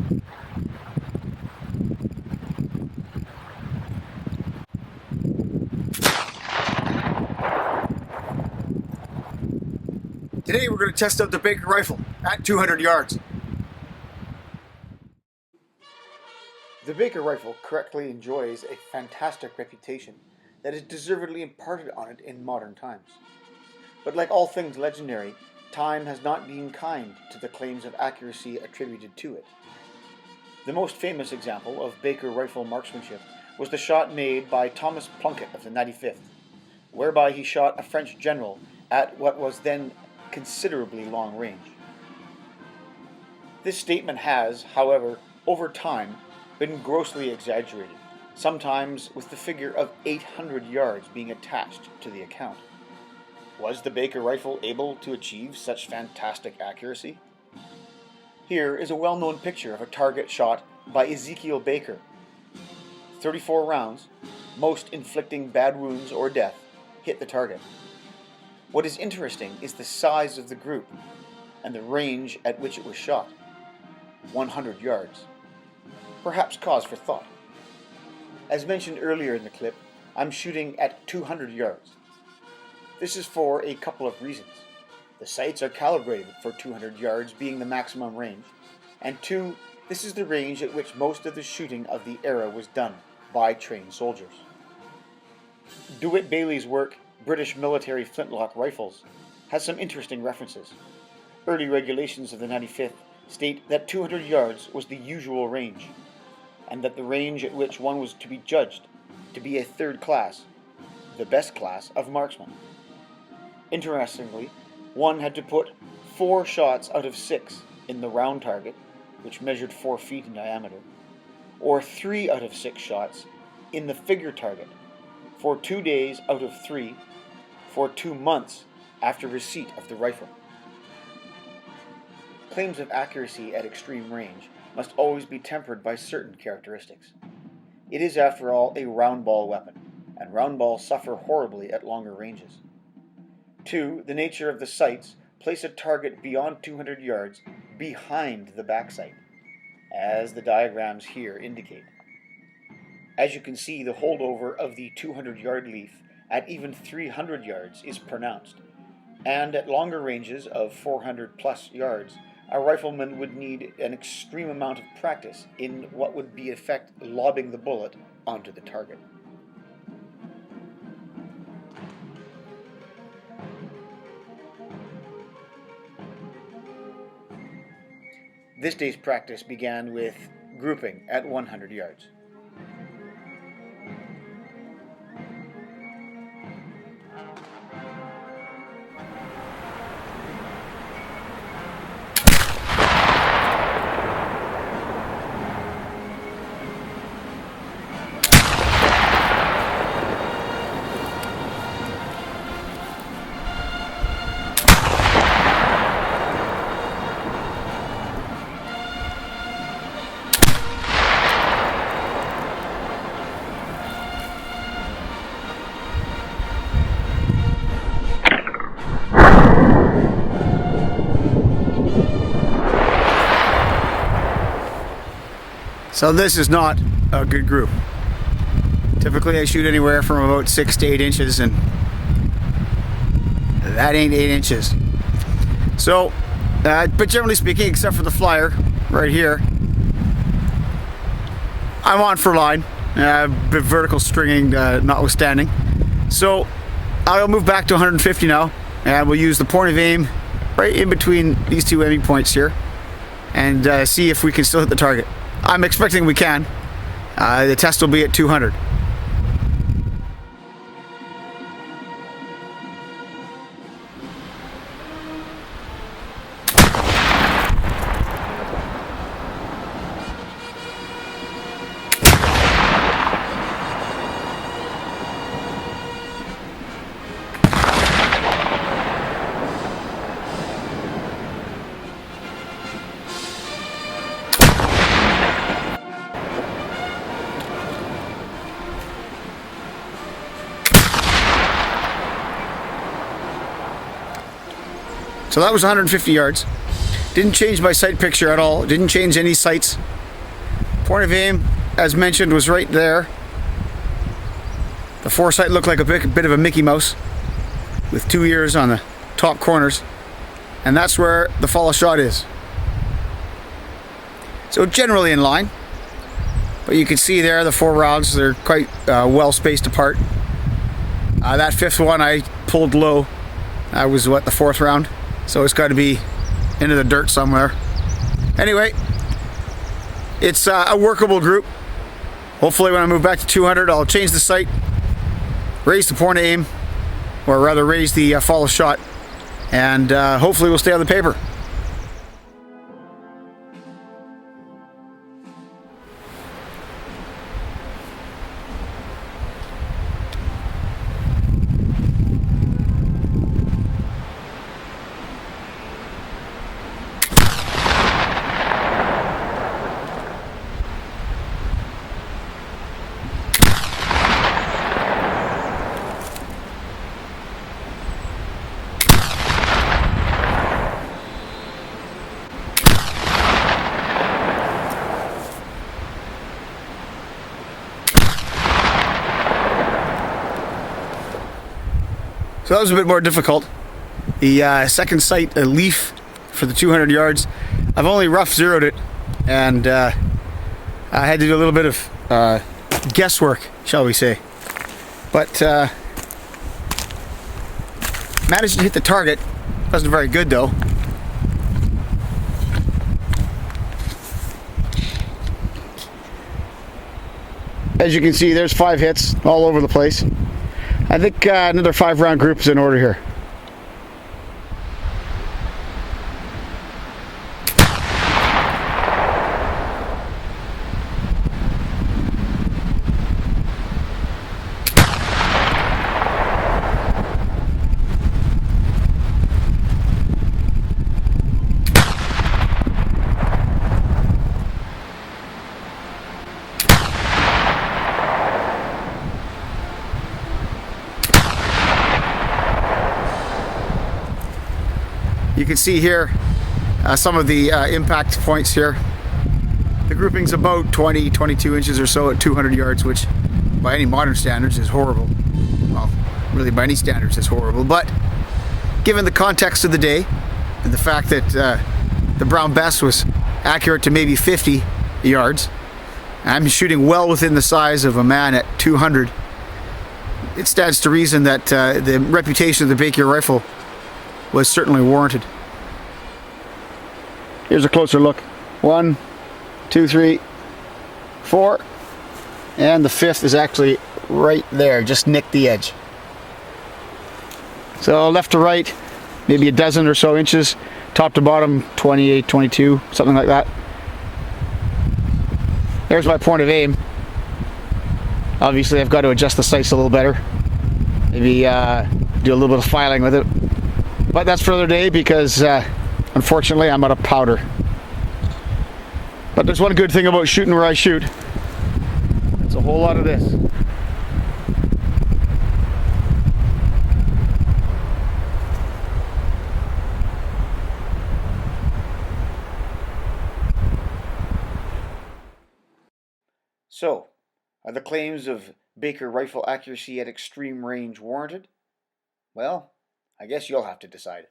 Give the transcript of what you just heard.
Today we're going to test out the Baker rifle at 200 yards. The Baker rifle correctly enjoys a fantastic reputation that is deservedly imparted on it in modern times. But like all things legendary, time has not been kind to the claims of accuracy attributed to it. The most famous example of Baker rifle marksmanship was the shot made by Thomas Plunkett of the 95th, whereby he shot a French general at what was then considerably long range. This statement has, however, over time been grossly exaggerated, sometimes with the figure of 800 yards being attached to the account. Was the Baker rifle able to achieve such fantastic accuracy? Here is a well-known picture of a target shot by Ezekiel Baker. 34 rounds, most inflicting bad wounds or death, hit the target. What is interesting is the size of the group and the range at which it was shot. 100 yards. Perhaps cause for thought. As mentioned earlier in the clip, I'm shooting at 200 yards. This is for a couple of reasons. The sights are calibrated for 200 yards being the maximum range, and 2, this is the range at which most of the shooting of the era was done by trained soldiers. DeWitt Bailey's work, British Military Flintlock Rifles, has some interesting references. Early regulations of the 95th state that 200 yards was the usual range, and that the range at which one was to be judged to be a third class, the best class of marksman. Interestingly, one had to put 4 shots out of 6 in the round target, which measured 4 feet in diameter, or 3 out of 6 shots in the figure target, for 2 days out of 3, for 2 months after receipt of the rifle. Claims of accuracy at extreme range must always be tempered by certain characteristics. It is, after all, a round ball weapon, and round balls suffer horribly at longer ranges. 2, the nature of the sights place a target beyond 200 yards behind the backsight, as the diagrams here indicate. As you can see, the holdover of the 200-yard leaf at even 300 yards is pronounced, and at longer ranges of 400 plus yards, a rifleman would need an extreme amount of practice in what would be in effect lobbing the bullet onto the target. This day's practice began with grouping at 100 yards. So this is not a good group. Typically I shoot anywhere from about 6 to 8 inches, and that ain't 8 inches. So, but generally speaking, except for the flyer right here, I'm on for line, vertical stringing notwithstanding. So I'll move back to 150 now, and we'll use the point of aim right in between these 2 aiming points here, and see if we can still hit the target. I'm expecting we can. The test will be at 200. So that was 150 yards. Didn't change my sight picture at all. Didn't change any sights. Point of aim, as mentioned, was right there. The foresight looked like a bit of a Mickey Mouse with 2 ears on the top corners. And that's where the follow shot is. So generally in line. But you can see there the 4 rounds, they're quite well spaced apart. That 5th one I pulled low. That was the 4th round. So it's got to be into the dirt somewhere. Anyway, it's a workable group. Hopefully when I move back to 200, I'll change the sight, raise the point of aim, or rather raise the follow shot, and hopefully we'll stay on the paper. So that was a bit more difficult. The second sight, a leaf for the 200 yards. I've only rough zeroed it, and I had to do a little bit of guesswork, shall we say. But managed to hit the target. Wasn't very good though. As you can see, there's 5 hits all over the place. I think another 5 round group is in order here. You can see here some of the impact points here. The grouping's about 22 inches or so at 200 yards, which by any modern standards is horrible. Well, really by any standards is horrible, but given the context of the day and the fact that the brown bess was accurate to maybe 50 yards, I'm shooting well within the size of a man at 200. It stands to reason that the reputation of the Baker rifle was certainly warranted. Here's a closer look. 1, 2, 3, 4, and the 5th is actually right there, just nicked the edge. So left to right, maybe a dozen or so inches, top to bottom 28, 22, something like that. There's my point of aim. Obviously I've got to adjust the sights a little better, maybe do a little bit of filing with it. But that's for another day because unfortunately I'm out of powder. But there's one good thing about shooting where I shoot. It's a whole lot of this. So, are the claims of Baker rifle accuracy at extreme range warranted? Well, I guess you'll have to decide.